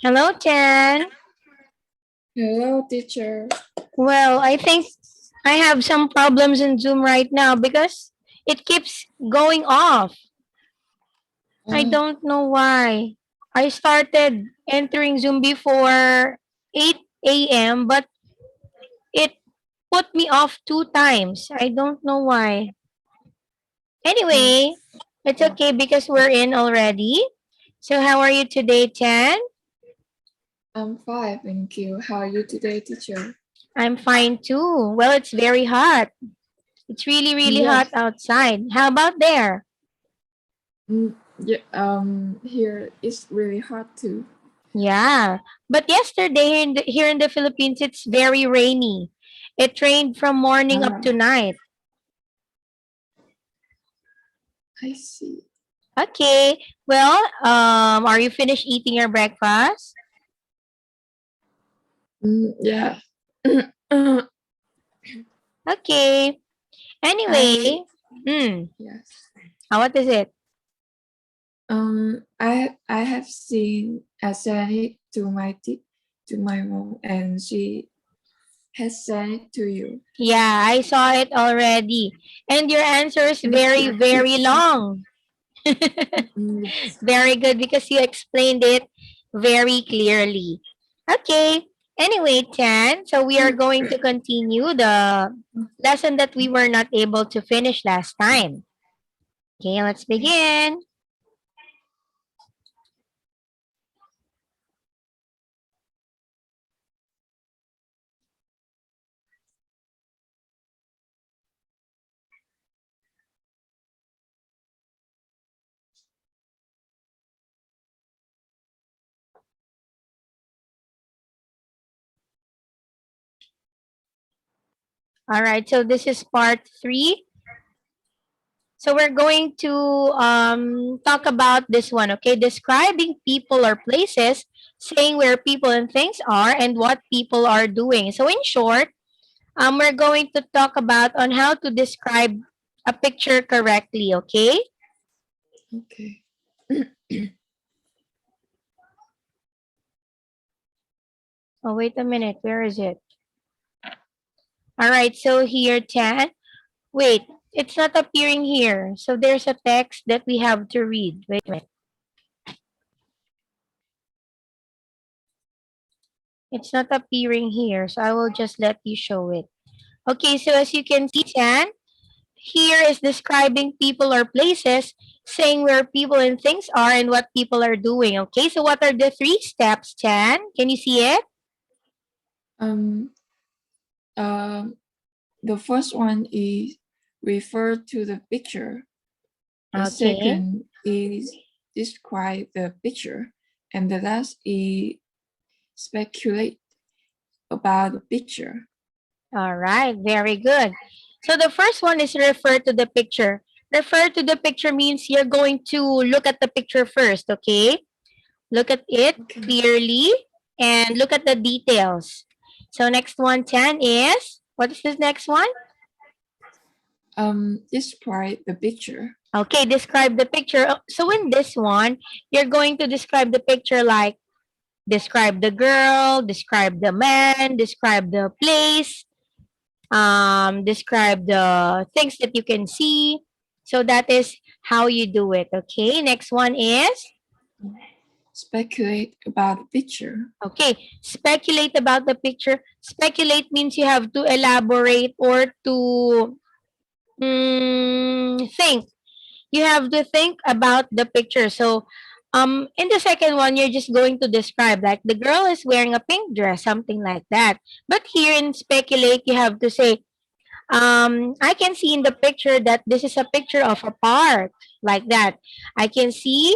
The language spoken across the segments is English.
Hello, Jen. Hello, teacher. Well, I think I have some problems in Zoom right now because it keeps going off. I don't know why. I started entering Zoom before 8 a.m., but it put me off 2 times. I don't know why. Anyway, it's okay because we're in already. So how are you today, Jen? I'm fine, thank you. How are you today, teacher? I'm fine too. Well, it's very hot. It's really, really hot Yes. outside. How about there? Yeah, here it's really hot too. Yeah. But yesterday here in the Philippines, it's very rainy. It rained from morning up to night. I see. Okay. Well, are you finished eating your breakfast? Yeah. Okay. Anyway, Yes. what is it? I have sent it to my mom, and she has sent it to you. Yeah, I saw it already. And your answer is very, very long. Yes. Very good because you explained it very clearly. Okay. Anyway, Tan, so we are going to continue the lesson that we were not able to finish last time. Okay, let's begin. All right, so this is part 3. So we're going to talk about this one, okay? Describing people or places, saying where people and things are, and what people are doing. So in short, we're going to talk about on how to describe a picture correctly, okay? Okay. Oh, wait a minute. Where is it? All right, so here, Tan. Wait, it's not appearing here. So there's a text that we have to read. Wait a minute. It's not appearing here, so I will just let you show it. Okay, so as you can see, Tan, here is describing people or places, saying where people and things are and what people are doing. Okay, so what are the 3 steps, Tan? Can you see it? Um. The first one is refer to the picture. The Okay. second is describe the picture, and the last is speculate about the picture. All right, very good. So the first one is refer to the picture. Refer to the picture means you're going to look at the picture first, okay? Look at it clearly and look at the details. So next one, 10 is, what is this next one? Describe the picture. Okay, describe the picture. So in this one, you're going to describe the picture like describe the girl, describe the man, describe the place, describe the things that you can see. So that is how you do it. Okay, next one is speculate about the picture. Okay, speculate about the picture. Speculate means you have to elaborate or to think. You have to think about the picture. So, in the second one, you're just going to describe like the girl is wearing a pink dress, something like that. But here in speculate, you have to say, I can see in the picture that this is a picture of a park, like that. I can see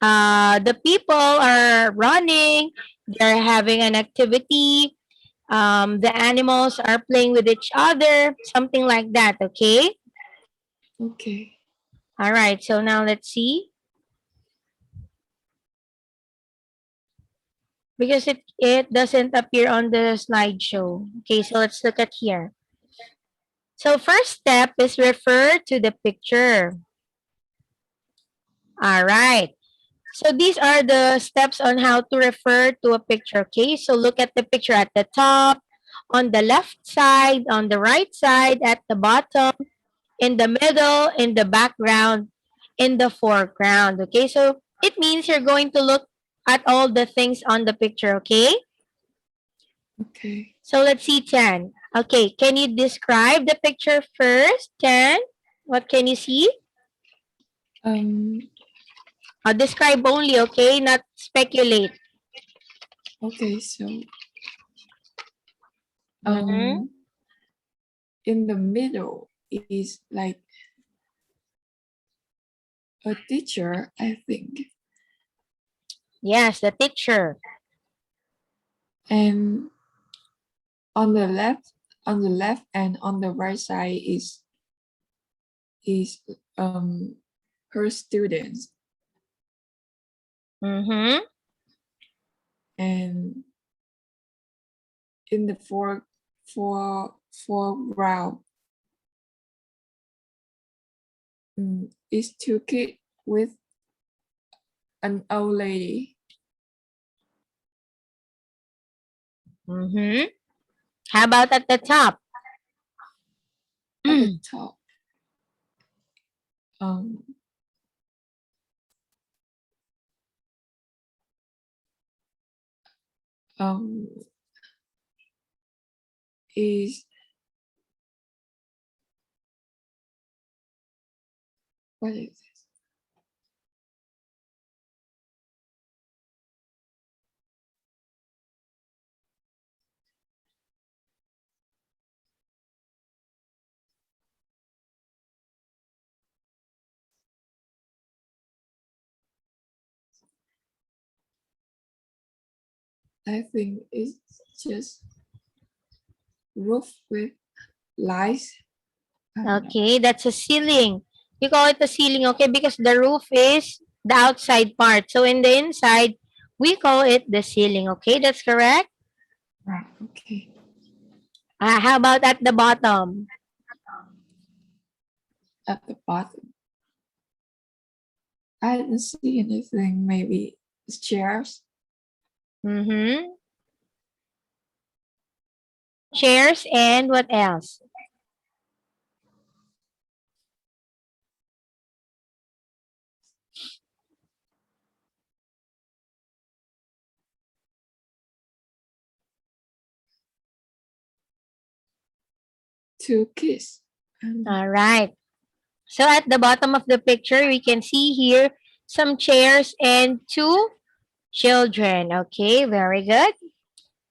the people are running, they're having an activity, the animals are playing with each other, something like that, okay? Okay. All right, so now let's see. because it doesn't appear on the slideshow. Okay, so let's look at here. So first step is refer to the picture. All right. So these are the steps on how to refer to a picture. Okay, so look at the picture at the top, on the left side, on the right side, at the bottom, in the middle, in the background, in the foreground. Okay, so it means you're going to look at all the things on the picture. Okay, Okay. so let's see 10. Okay, can you describe the picture first? 10. What can you see? Describe only, okay? Not speculate. Okay, so Mm-hmm. in the middle is like a teacher, I think. Yes, the teacher. And on the left and on the right side is her students. Mm-hmm. And in the foreground is two kids with an old lady. Mm-hmm. How about at the top? At the top um um is what is this? I think it's just roof with lights. I don't know. Okay, that's a ceiling. You call it a ceiling, okay, because the roof is the outside part. So in the inside, we call it the ceiling, okay? That's correct. Right, okay. How about at the bottom? At the bottom, I didn't see anything. Maybe it's chairs. Mm-hmm. Chairs and what else? Two kids. All right. So at the bottom of the picture, we can see here some chairs and two children. Okay, very good.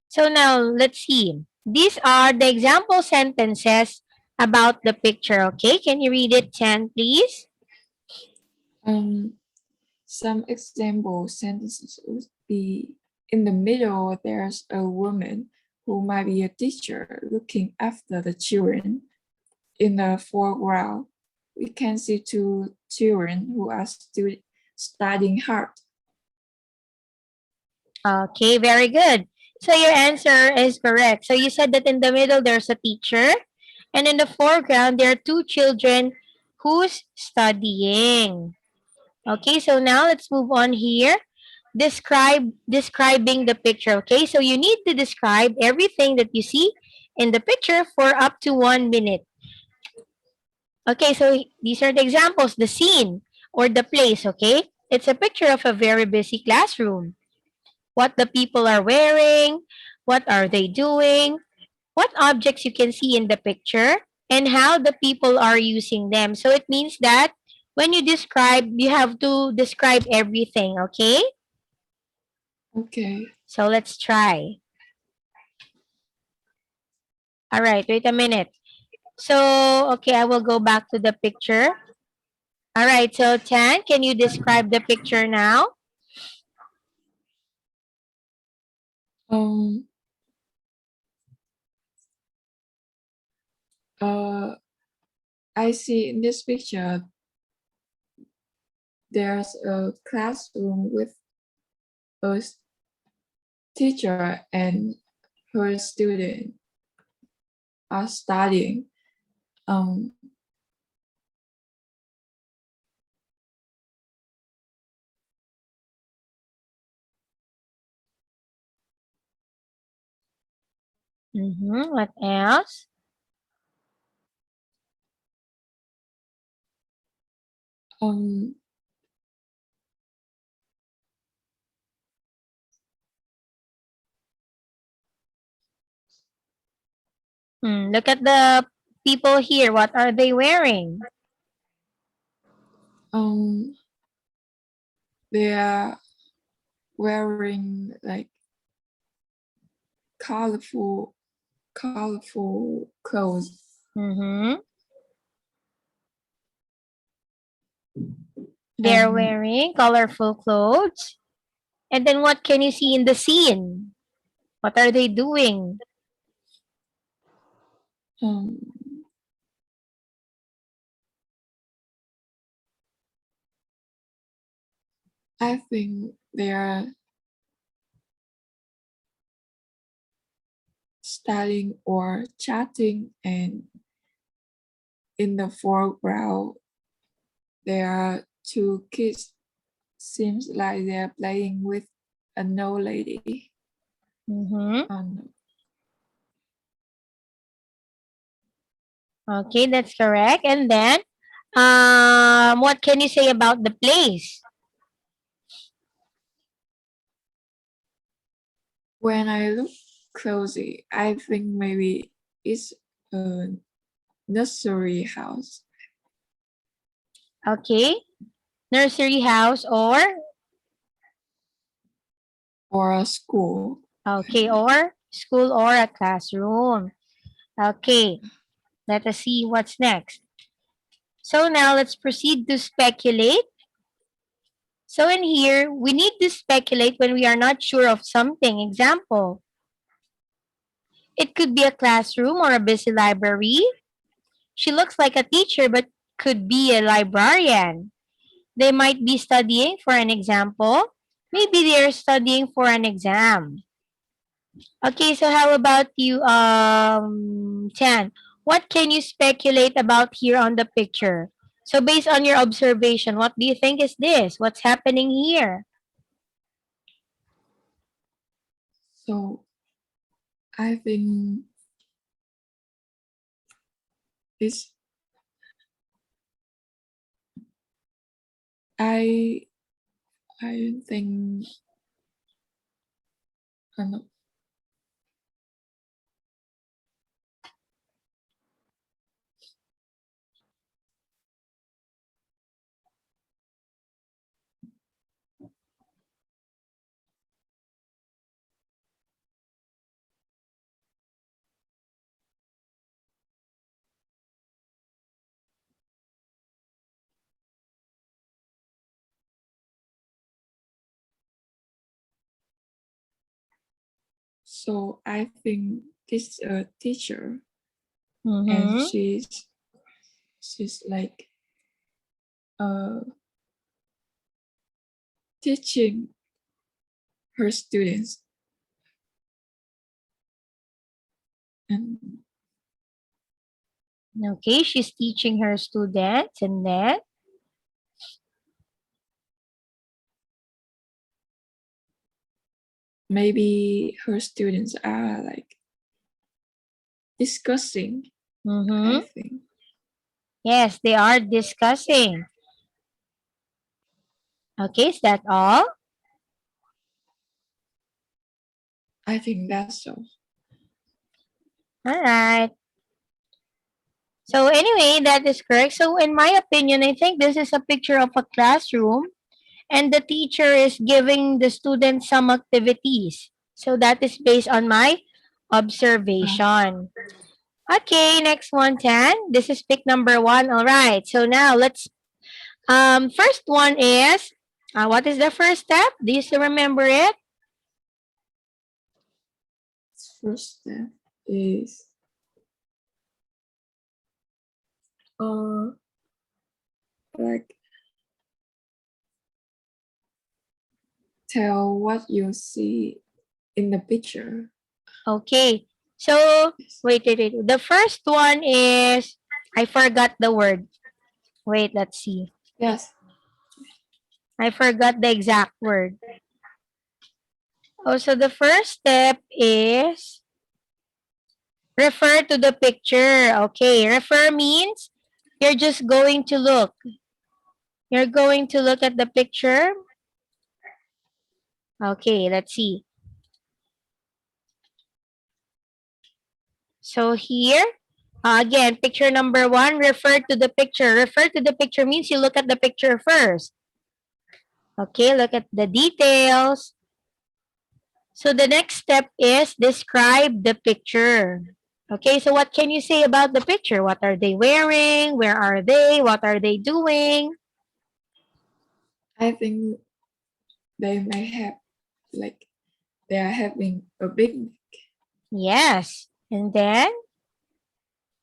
So now let's see. These are the example sentences about the picture. Okay, can you read it, 10, please? Some example sentences would be in the middle, there's a woman who might be a teacher looking after the children. In the foreground, we can see two children who are studying hard. Okay, very good. So your answer is correct. So you said that in the middle there's a teacher, and in the foreground there are two children who's studying. Okay, so now let's move on here. Describing the picture. Okay, so you need to describe everything that you see in the picture for up to 1 minute. Okay, so these are the examples, the scene or the place. Okay, it's a picture of a very busy classroom. What the people are wearing, what are they doing, what objects you can see in the picture, and how the people are using them. So it means that when you describe, you have to describe everything. Okay, Okay. so let's try. All right, wait a minute. So, okay, I will go back to the picture. All right, so Tan, can you describe the picture now? Um. Uh. I see in this picture there's a classroom with a teacher and her student are studying. Um, What else? um, Look at the people here. What are they wearing? um, they are wearing like colorful clothes. Mm-hmm. They're And wearing colorful clothes. And then what can you see in the scene? What are they doing? um, I think they are studying or chatting, and in the foreground there are two kids. Seems like they're playing with an old lady. Mm-hmm. Um, Okay, that's correct. And then, what can you say about the place? when I look closely, I think maybe it's a nursery house Okay, nursery house or a school. or school or a classroom. Okay, let us see what's next. So now let's proceed to speculate. So in here, we need to speculate when we are not sure of something. Example, it could be a classroom or a busy library. She looks like a teacher but could be a librarian. They might be studying for an example. Maybe they are studying for an exam. Okay, so how about you, Chan? What can you speculate about here on the picture? So based on your observation, what do you think is this? What's happening here? So I think it's I I think no. So I think this a teacher, and Mm-hmm. she's like uh teaching her students, and Okay, she's teaching her students and then maybe her students are like discussing. I mm-hmm. think Yes, they are discussing. Okay, is that all? I think that's so. All right. So anyway, that is correct. So in my opinion, I think this is a picture of a classroom and the teacher is giving the students some activities. So that is based on my Uh, observation. Okay, next one, Tan. This is pick number one. All right. So now let's first one is what is the first step? Do you still remember it? First step is uh like tell what you see in the picture. Okay. So, wait. The first one is, I forgot the word. Wait, let's see. Yes. I forgot the exact word. Oh, so the first step is refer to the picture. Okay, refer means you're just going to look. You're going to look at the picture. Okay, let's see. So here, again, picture number one, refer to the picture. Refer to the picture means you look at the picture first. Okay, look at the details. So the next step is describe the picture. Okay, so what can you say about the picture? What are they wearing? Where are they? What are they doing? I think they may have like they are having a picnic Yes. And then,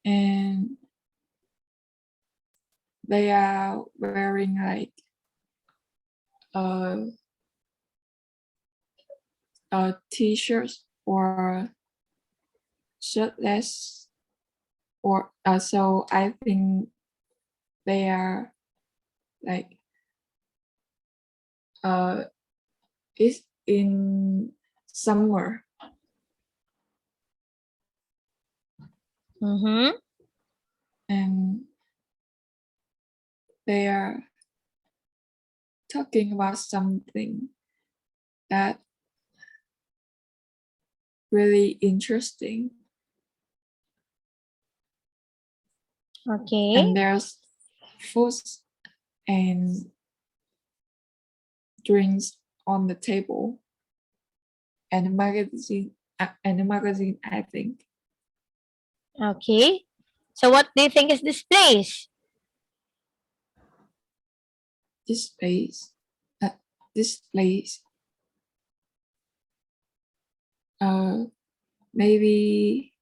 and they are wearing like a t-shirts or shirtless or so I think they are like it's in summer mm-hmm. and they are talking about something that really interesting Okay. and there's foods and drinks on the table and a magazine I think. Okay. So what do you think is this place? This place uh, this place uh maybe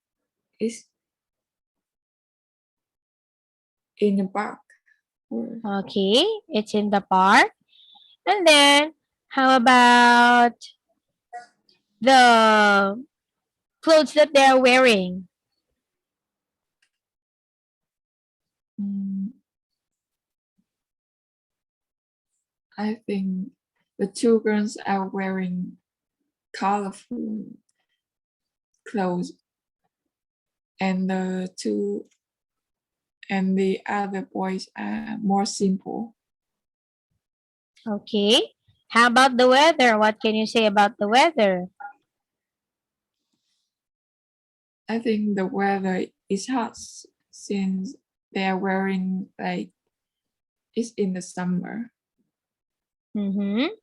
it's in a park or Okay, it's in the park. And then, how about the clothes that they're wearing? mm, I think the two girls are wearing colorful clothes and the other boys are more simple. Okay. How about the weather? What can you say about the weather? I think the weather is hot since they are wearing like it's in the summer. Mm-hmm.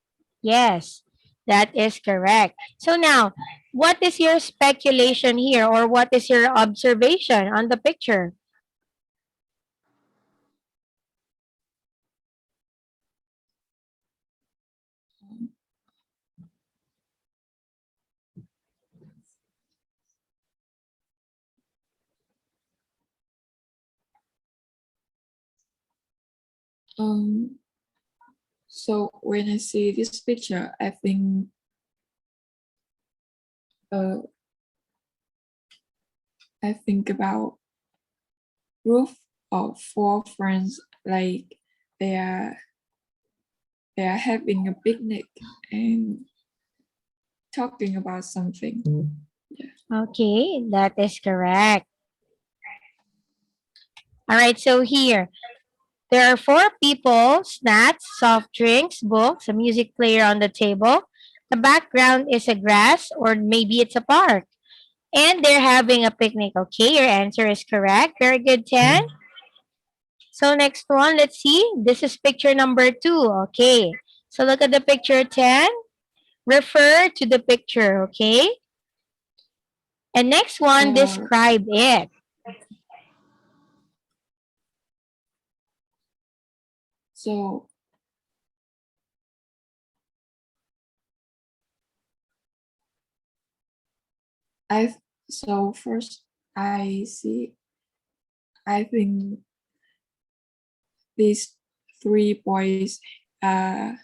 Yes, that is correct. So now, what is your speculation here or what is your observation on the picture? Um, so when I see this picture, uh, I think about group of four friends like they are they are having a picnic and talking about something. Yeah. Okay, that is correct. All right, so here, there are four people, snacks, soft drinks, books, a music player on the table. The background is a grass or maybe it's a park. And they're having a picnic. Okay, your answer is correct. Very good, 10. So next one, let's see. This is picture number 2. Okay. So look at the picture 10. Refer to the picture, okay? And next one, Uh, describe it. so I so first I think these three boys are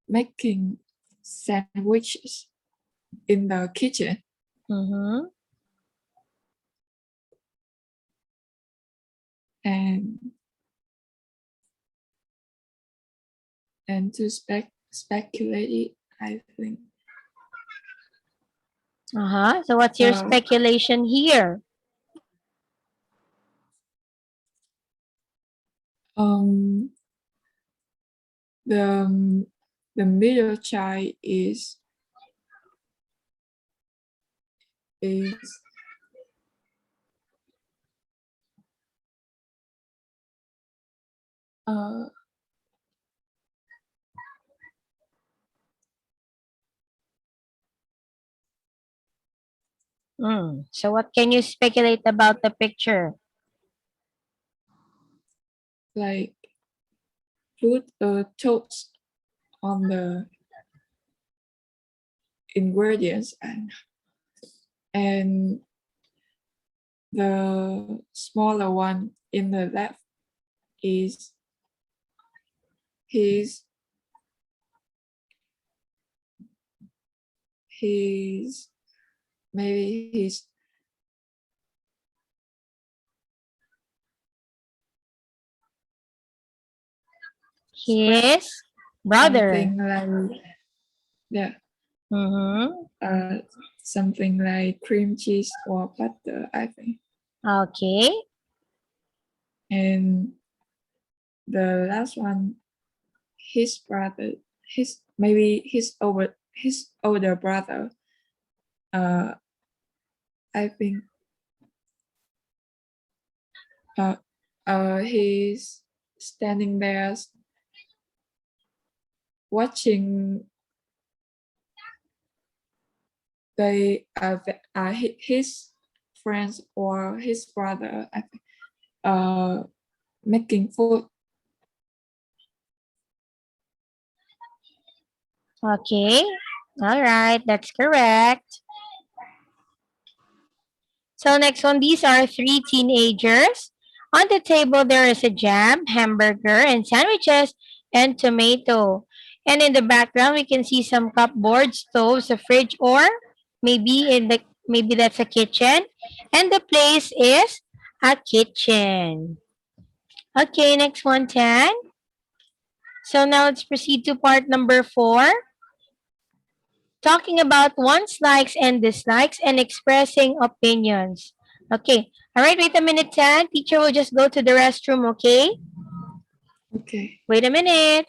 making sandwiches in the kitchen. Mm-hmm. And to speculate it, I think Uh-huh. So what's your speculation here? um the the middle child is uh So what can you speculate about the picture? like put a toast on the ingredients, and the smaller one in the left is his his maybe his His brother. something like, yeah, Mm-hmm. uh something like cream cheese or butter, I think. Okay. And the last one, his brother, his older brother, uh I think uh he's standing there watching his friends or his brother, I think, making food. Okay. All right. That's correct. So next one, these are three teenagers. On the table, there is a jam, hamburger, and sandwiches, and tomato. And in the background, we can see some cupboard, stoves, a fridge, or maybe that's a kitchen. And the place is a kitchen. Okay, next one, Tan. So now let's proceed to part number 4, talking about one's likes and dislikes and expressing opinions. Okay. All right, wait a minute, Tan. Teacher will just go to the restroom, okay? Okay. Wait a minute.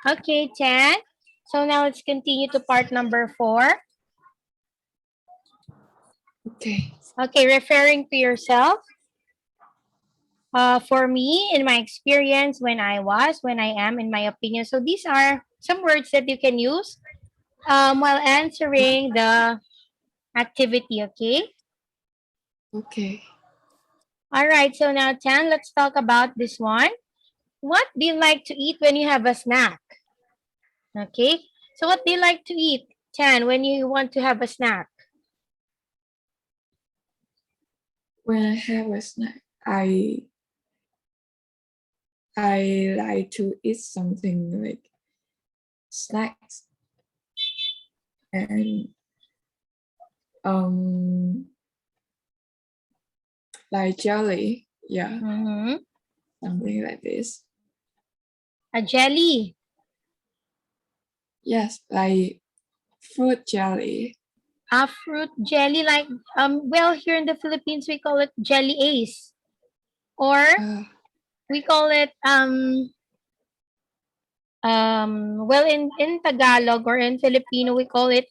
Okay, 10. So now let's continue to part number 4. Okay. Okay, referring to yourself. For me, in my experience, when I am, in my opinion. So these are some words that you can use while answering the activity, okay? Okay. All right, so now 10, let's talk about this one. What do you like to eat when you have a snack? Okay, so what do you like to eat, 10, when you want to have a snack? When I have a snack, I like to eat something like snacks and um like jelly. Yeah, Mm-hmm. something like this. A jelly. Yes, like fruit jelly. A fruit jelly, like well, here in the Philippines we call it jelly ace, or Uh, we call it well, in Tagalog or in Filipino we call it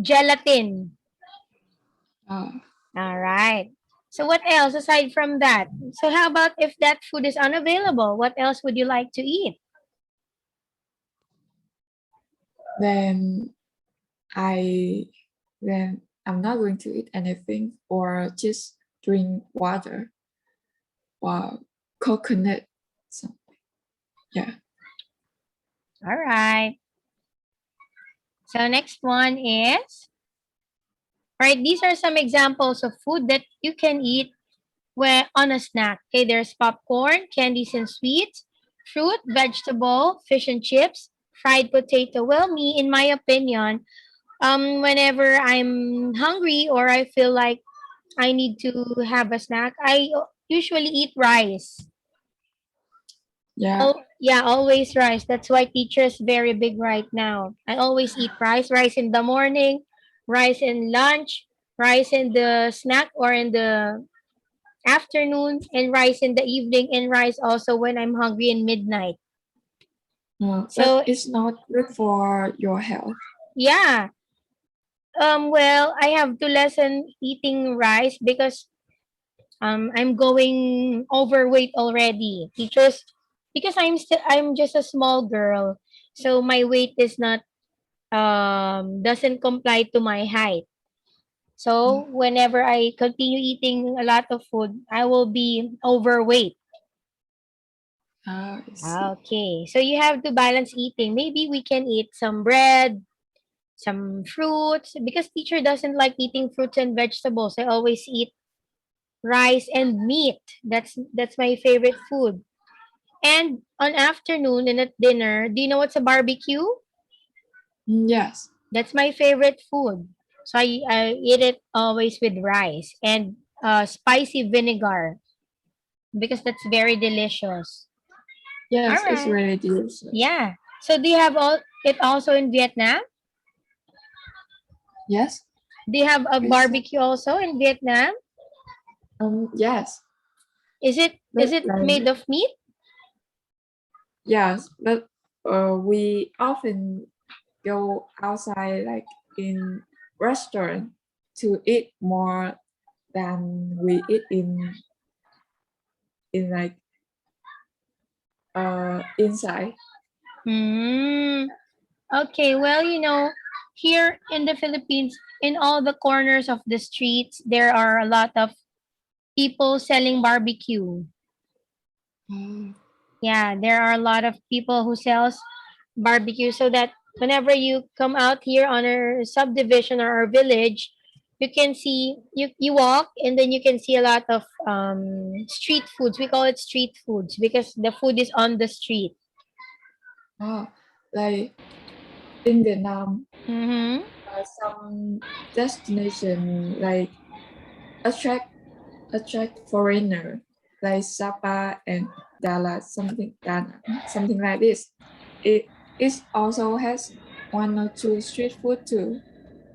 gelatin. uh, All right. So what else aside from that? So how about if that food is unavailable? What else would you like to eat? then I then I'm not going to eat anything or just drink water or coconut something. Yeah. All right. So next one is, all right, these are some examples of food that you can eat where on a snack. Okay, there's popcorn, candies and sweets, fruit, vegetable, fish and chips, fried potato. Well, me, in my opinion, whenever I'm hungry or I feel like I need to have a snack, I usually eat rice. Yeah. Oh, yeah, always rice. That's why teacher's very big right now. I always eat rice, rice in the morning, rice in lunch, rice in the snack or in the afternoon, and rice in the evening, and rice also when I'm hungry in midnight. No, but So it's not good for your health. yeah, well, I have to lessen eating rice because I'm going overweight already. Teachers, because I'm just a small girl, so my weight is not doesn't comply to my height. Oh, So whenever I continue eating a lot of food, I will be overweight. I see. Okay, so you have to balance eating. Maybe we can eat some bread, some fruits, because teacher doesn't like eating fruits and vegetables. I always eat rice and meat. That's my favorite food. And on afternoon and at dinner, do you know what's a barbecue? Yes. That's my favorite food. So I eat it always with rice and spicy vinegar because that's very delicious. All Yes, it's right. really delicious. Yeah. So do you have all it also in Vietnam? Yes. Do you have a It's barbecue also in Vietnam? yes. Is But it like made of meat? yes, but we often go outside like in restaurant to eat more than we eat in like inside. Hmm. Okay, well, here in the Philippines, in all the corners of the streets, there are a lot of people selling barbecue. Oh, Yeah, there are a lot of people who sells barbecue so that whenever you come out here on our subdivision or our village, you can see you walk and then you can see a lot of street foods. We call it street foods because the food is on the street. oh, like in Vietnam, Mm-hmm. some destination like attract attract foreigner like Sapa and Dallas, something like this. It also has one or two street food too.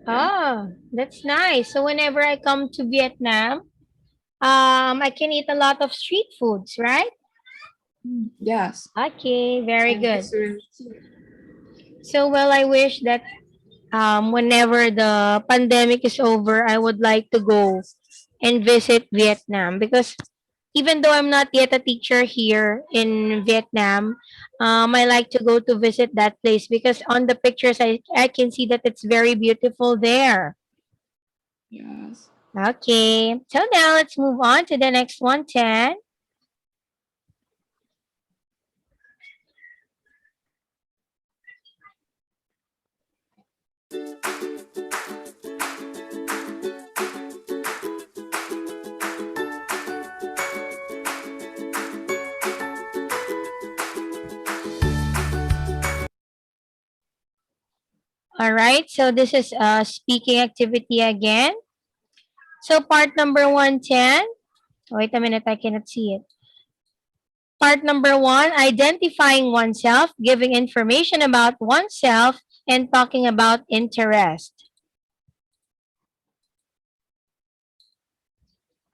Yeah. Ah, that's nice. So whenever I come to Vietnam, I can eat a lot of street foods, right? Yes, Okay, very and good. it's really cheap. So, well, I wish that whenever the pandemic is over, I would like to go and visit Vietnam because even though I'm not yet a teacher here in Vietnam, I like to go to visit that place because on the pictures I can see that it's very beautiful there. Yes. Okay, so now let's move on to the next one, 10. All right, so this is a speaking activity again. So part number 110. Wait a minute, I cannot see it. Part number 1, identifying oneself, giving information about oneself, and talking about interest.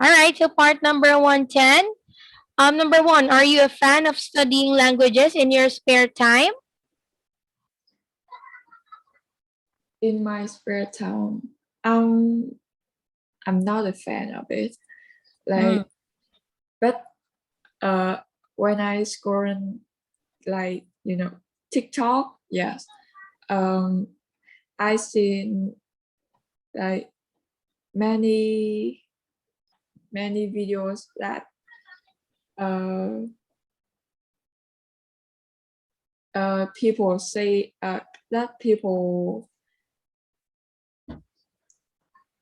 All right, so part number 110. Number 1, are you a fan of studying languages in your spare time? In my spare time, um, I'm not a fan of it. Mm. Like, but when I scroll like TikTok, yes, um, I seen like many videos that uh people say that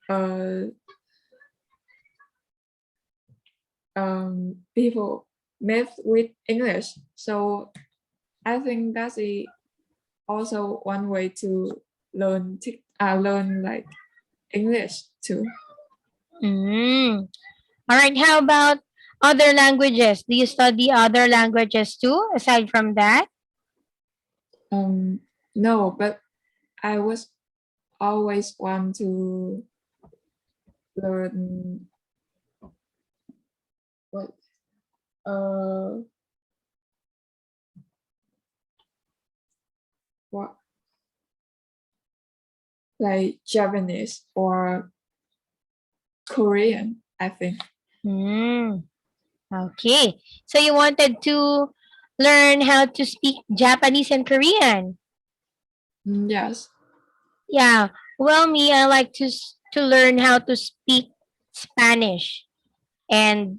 uh people met with English. So I think that's also one way to learn like English too. Mm. All right, how about other languages? Do you study other languages too, aside from that? No, but I was always want to learn what uh what like Japanese or Korean, I think. Mm. Okay, so you wanted to learn how to speak Japanese and Korean. Yes. Yeah. Well, me, I like to learn how to speak Spanish and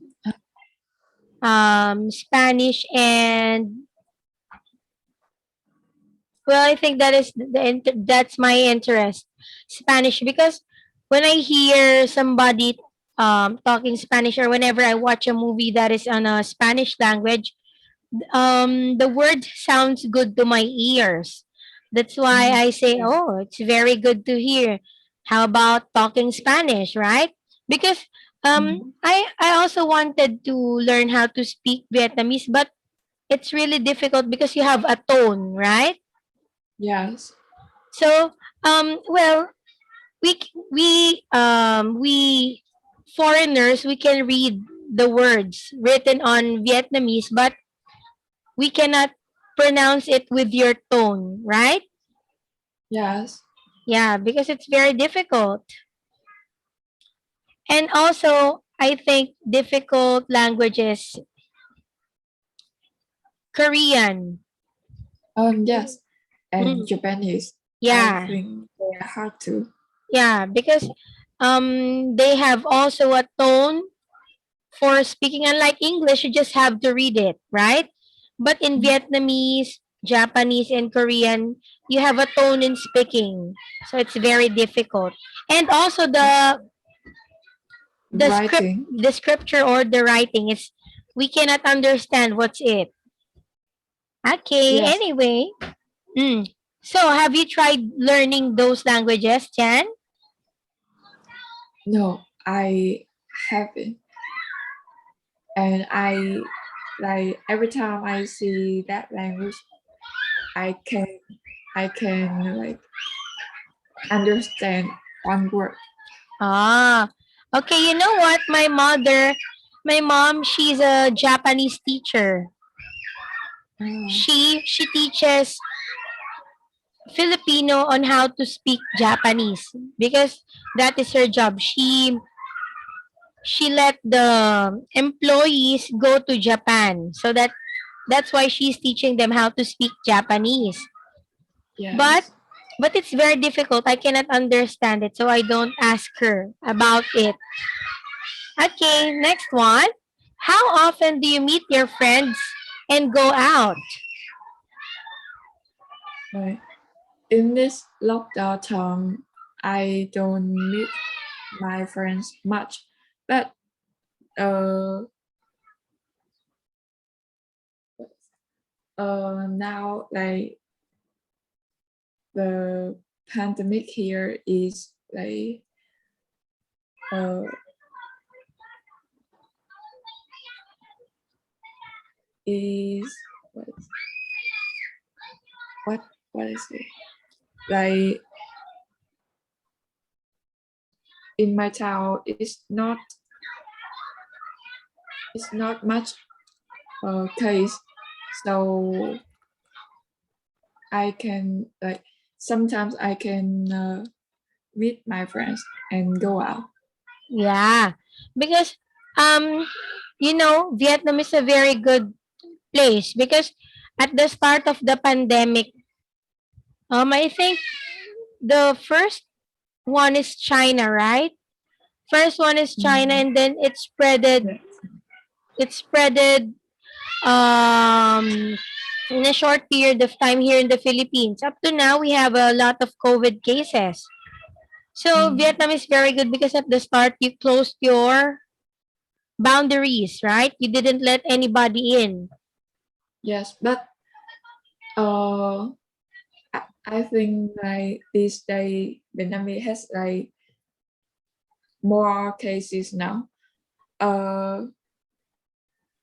Spanish and well, I think that is that's my interest, Spanish, because when I hear somebody talking Spanish or whenever I watch a movie that is on a Spanish language, the word sounds good to my ears. That's why I say, Yes. oh, it's very good to hear. How about talking Spanish, right? Because I also wanted to learn how to speak Vietnamese, but it's really difficult because you have a tone, right? Yes. So, well, we foreigners we can read the words written on Vietnamese, but we cannot pronounce it with your tone, right? Yes. Yeah, because it's very difficult. And also, I think difficult languages, Korean. Yes. And Mm, Japanese. I yeah, think they are hard to. yeah, because they have also a tone for speaking. Unlike English, you just have to read it, right? But in Vietnamese, Japanese, and Korean, you have a tone in speaking, so it's very difficult. And also Writing. the scripture or the writing is we cannot understand what's it. Okay, Yes. anyway. Mm. So have you tried learning those languages, Jan? No, I haven't. And like every time I see that language, I can I can like understand one word. Ah, okay. You know what? My mom, she's a Japanese teacher. Oh, She teaches Filipino on how to speak Japanese because that is her job. She let the employees go to Japan, so that's why she's teaching them how to speak Japanese. But yes. but it's very difficult. I cannot understand it, so I don't ask her about it. Okay, next one. How often do you meet your friends and go out? Right. In this lockdown time, I don't meet my friends much, but uh, now like the pandemic here is like uh is what what is it like in my town it's not much case, so I can like sometimes I can meet my friends and go out. Yeah, because um, Vietnam is a very good place because at the start of the pandemic, I think the first one is China, right? First one is China, Mm, and then yes. it spreaded um in a short period of time here in the Philippines. Up to now, we have a lot of COVID cases. So Mm, Vietnam is very good because at the start you closed your boundaries, right? You didn't let anybody in. yes, but uh, I think like this day Vietnam has like more cases now. Uh,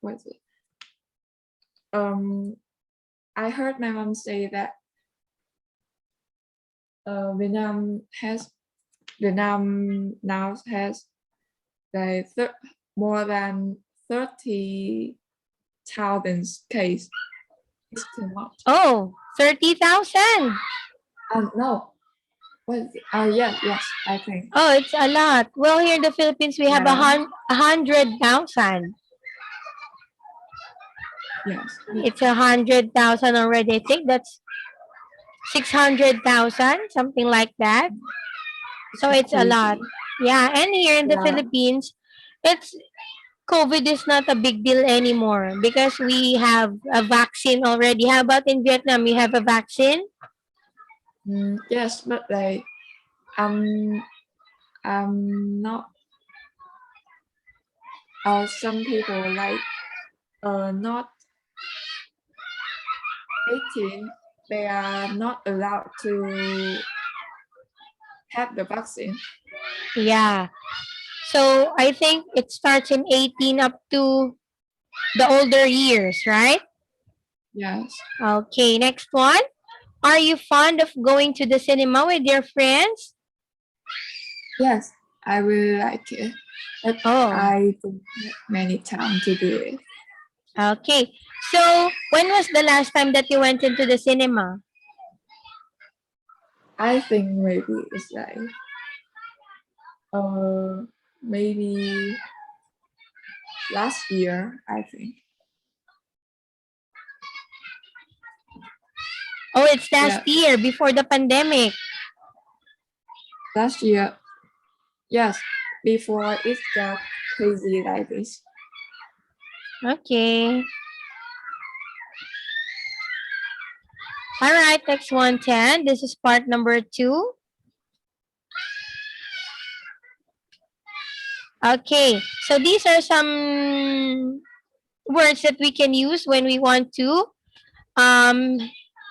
what's it? Um, I heard my mom say that Vietnam now has like more than 30,000 case. It's too much. Oh, 30,000. No, what is it? Oh yes, I think Oh, it's a lot. Well, here in the Philippines, we have yeah, 100,000. yes, It's 100,000 already. I think that's 600,000, something like that. it's So it's a lot. crazy. Yeah, and here in the Yeah, Philippines, it's COVID is not a big deal anymore because we have a vaccine already. How about in Vietnam? You have a vaccine? yes, but like I'm not. Some people like not 18. They are not allowed to have the vaccine. Yeah. So I think it starts in 18 up to the older years, right? Yes, Okay, next one. Are you fond of going to the cinema with your friends? yes, I really like it, but Oh, I don't have many time to do it. okay. So, when was the last time that you went into the cinema? I think maybe it's like uh maybe last year. I think Oh, it's last yeah, year before the pandemic. last year. Yes, before it got crazy like this. Okay. All right, next 110. This is part number 2. Okay. So, these are some words that we can use when we want to um,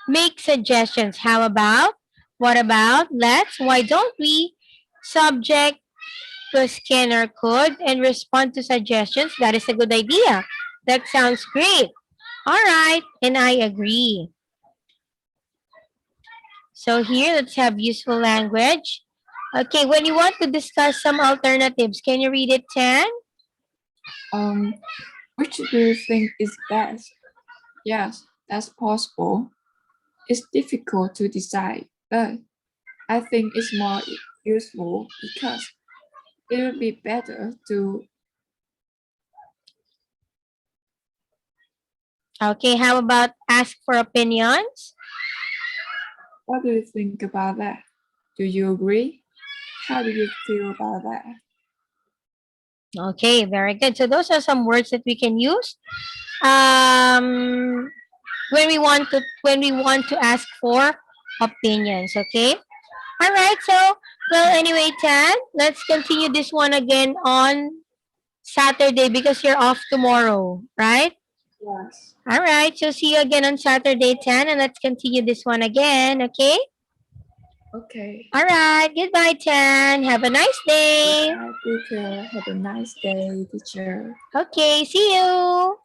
make suggestions. How about? What about? Let's. Why don't we? Subject to scan our code and respond to suggestions. That is a good idea. That sounds great. All right, and I agree. So here, let's have useful language. Okay, when you want to discuss some alternatives, can you read it, Tan? Um, which do you think is best? Yes. that's possible. It's difficult to decide, but I think it's more useful because it would be better to. Okay, how about ask for opinions? What do you think about that? Do you agree? How do you feel about that? Okay, very good. So those are some words that we can use um, when we want to ask for opinions. Okay. All right. So well, anyway, Tan, let's continue this one again on Saturday because you're off tomorrow, right? Yes. All right. So see you again on Saturday, Tan, and let's continue this one again. Okay. Okay. All right. Goodbye, Tan. Have a nice day. Goodbye, teacher. Have a nice day, teacher. Okay. See you.